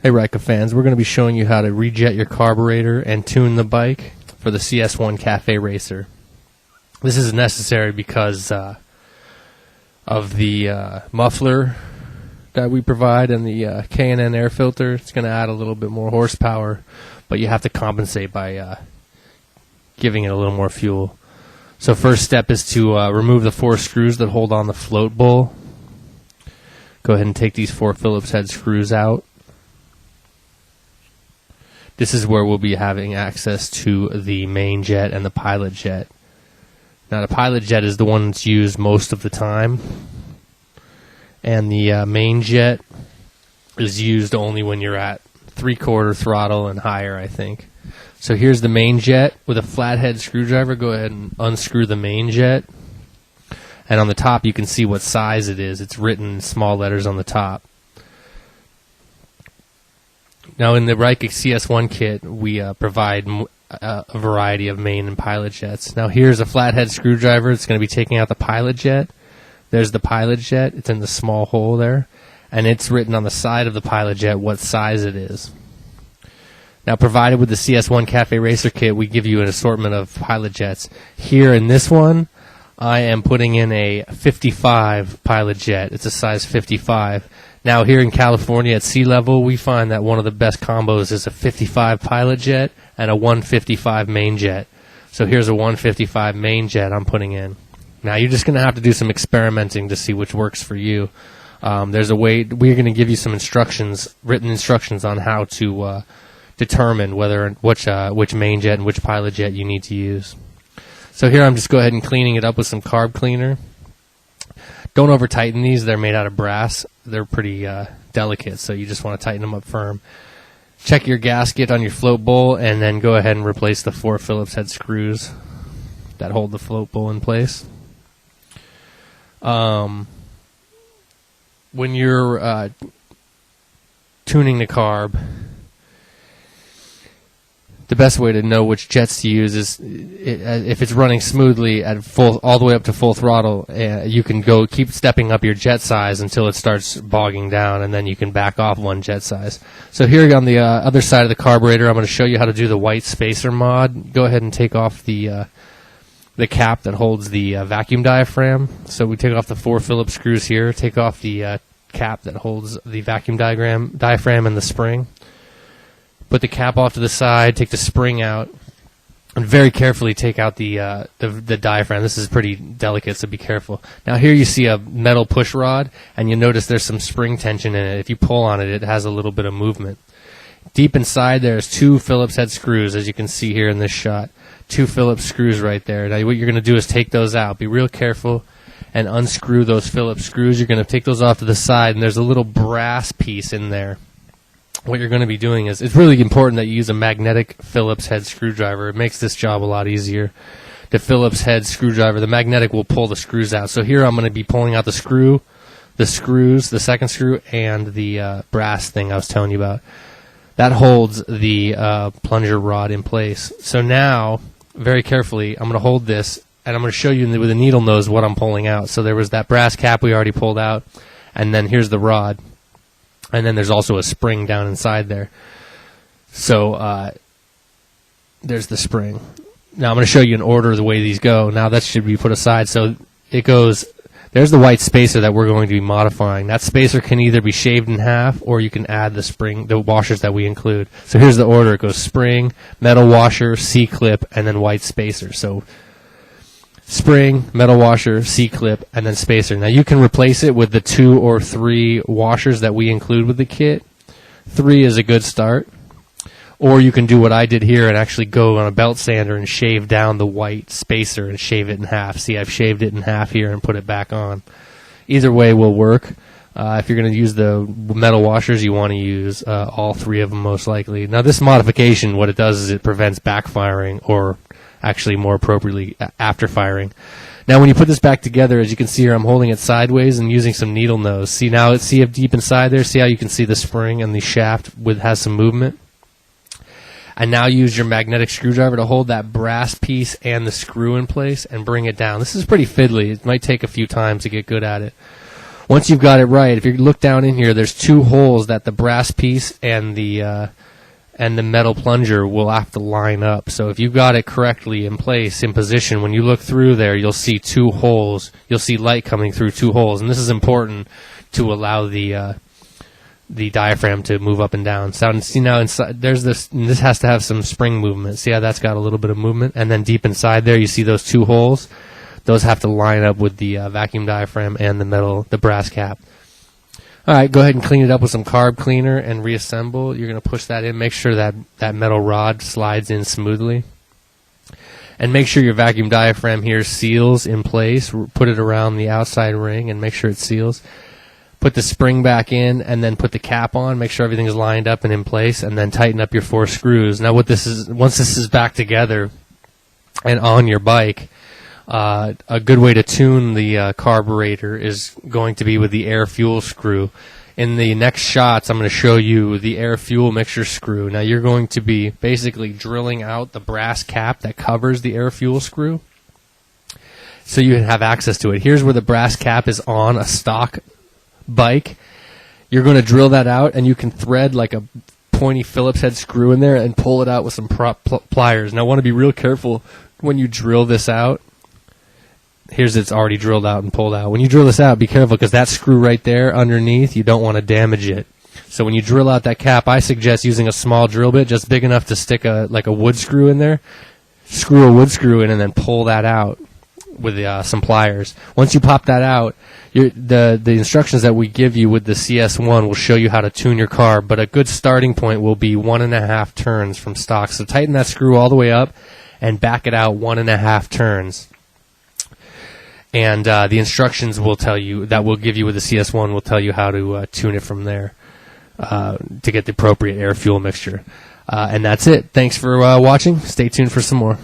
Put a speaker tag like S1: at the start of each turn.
S1: Hey Ryca fans, we're going to be showing you how to rejet your carburetor and tune the bike for the CS-1 Cafe Racer. This is necessary because of the muffler that we provide and the K&N air filter. It's going to add a little bit more horsepower, but you have to compensate by giving it a little more fuel. So first step is to remove the 4 screws that hold on the float bowl. Go ahead and take these 4 Phillips head screws out. This is where we'll be having access to the main jet and the pilot jet. Now the pilot jet is the one that's used most of the time, and the main jet is used only when you're at 3/4 throttle and higher, I think. So here's the main jet with a flathead screwdriver. Go ahead and unscrew the main jet, and on the top you can see what size it is. It's written in small letters on the top. Now in the Ryca CS-1 kit, we provide a variety of main and pilot jets. Now here's a flathead screwdriver. It's going to be taking out the pilot jet. There's the pilot jet. It's in the small hole there. And it's written on the side of the pilot jet what size it is. Now provided with the CS-1 Cafe Racer kit, we give you an assortment of pilot jets. Here in this one, I am putting in a 55 pilot jet. It's a size 55. Now here in California at sea level, we find that one of the best combos is a 55 pilot jet and a 155 main jet. So here's a 155 main jet I'm putting in. Now you're just going to have to do some experimenting to see which works for you. There's a way, we're going to give you some instructions, written instructions on how to determine which main jet and which pilot jet you need to use. So here I'm just go ahead and cleaning it up with some carb cleaner. Don't over tighten these. They're made out of brass. They're pretty delicate, so you just want to tighten them up firm. Check your gasket on your float bowl, and then go ahead and replace the 4 Phillips head screws that hold the float bowl in place. When you're tuning the carb, the best way to know which jets to use is if it's running smoothly at all the way up to full throttle, you can keep stepping up your jet size until it starts bogging down, and then you can back off 1 jet size. So here on the other side of the carburetor, I'm going to show you how to do the white spacer mod. Go ahead and take off the cap that holds the vacuum diaphragm. So we take off the 4 Phillips screws here, take off the cap that holds the vacuum diaphragm and the spring. Put the cap off to the side, take the spring out, and very carefully take out the diaphragm. This is pretty delicate, so be careful. Now here you see a metal push rod, and you notice there's some spring tension in it. If you pull on it, it has a little bit of movement. Deep inside there's 2 Phillips head screws, as you can see here in this shot. 2 Phillips screws right there. Now what you're going to do is take those out. Be real careful and unscrew those Phillips screws. You're going to take those off to the side, and there's a little brass piece in there. What you're going to be doing is, it's really important that you use a magnetic Phillips head screwdriver. It makes this job a lot easier. The Phillips head screwdriver, the magnetic will pull the screws out. So here I'm going to be pulling out the screws, the second screw, and the brass thing I was telling you about. That holds the plunger rod in place. So now, very carefully, I'm going to hold this, and I'm going to show you with a needle nose what I'm pulling out. So there was that brass cap we already pulled out, and then here's the rod. And then there's also a spring down inside there. So there's the spring. Now I'm going to show you in order the way these go. Now that should be put aside. So it goes, there's the white spacer that we're going to be modifying. That spacer can either be shaved in half, or you can add the spring, the washers that we include. So here's the order. It goes spring, metal washer, C-clip, and then white spacer. So spring, metal washer, C-clip, and then spacer. Now you can replace it with the 2 or 3 washers that we include with the kit. 3 is a good start. Or you can do what I did here and actually go on a belt sander and shave down the white spacer and shave it in half. See, I've shaved it in half here and put it back on. Either way will work. If you're going to use the metal washers, you want to use all 3 of them most likely. Now this modification, what it does is it prevents backfiring, or actually more appropriately after firing. Now when you put this back together, as you can see here, I'm holding it sideways and using some needle nose. See now, see if deep inside there, see how you can see the spring and the shaft has some movement? And now use your magnetic screwdriver to hold that brass piece and the screw in place and bring it down. This is pretty fiddly. It might take a few times to get good at it. Once you've got it right, if you look down in here, there's 2 holes that the brass piece and the metal plunger will have to line up. So if you've got it correctly in place, in position, when you look through there, you'll see 2 holes. You'll see light coming through 2 holes, and this is important to allow the diaphragm to move up and down. So see now inside, there's this. And this has to have some spring movement. See how that's got a little bit of movement, and then deep inside there, you see those 2 holes. Those have to line up with the vacuum diaphragm and the brass cap. All right, go ahead and clean it up with some carb cleaner and reassemble. You're going to push that in. Make sure that metal rod slides in smoothly. And make sure your vacuum diaphragm here seals in place. Put it around the outside ring and make sure it seals. Put the spring back in and then put the cap on. Make sure everything is lined up and in place, and then tighten up your 4 screws. Now what this is, once this is back together and on your bike, a good way to tune the carburetor is going to be with the air-fuel screw. In the next shots, I'm going to show you the air-fuel mixture screw. Now, you're going to be basically drilling out the brass cap that covers the air-fuel screw so you can have access to it. Here's where the brass cap is on a stock bike. You're going to drill that out, and you can thread like a pointy Phillips head screw in there and pull it out with some pliers. Now, I want to be real careful when you drill this out. Here's it's already drilled out and pulled out. When you drill this out, be careful because that screw right there underneath, you don't want to damage it. So when you drill out that cap, I suggest using a small drill bit, just big enough to stick a wood screw in there. Screw a wood screw in and then pull that out with some pliers. Once you pop that out, the instructions that we give you with the CS-1 will show you how to tune your carb, but a good starting point will be 1.5 turns from stock. So tighten that screw all the way up and back it out 1.5 turns. And the instructions will tell you, that we'll give you with the CS-1 will tell you how to tune it from there to get the appropriate air-fuel mixture. And that's it. Thanks for watching. Stay tuned for some more.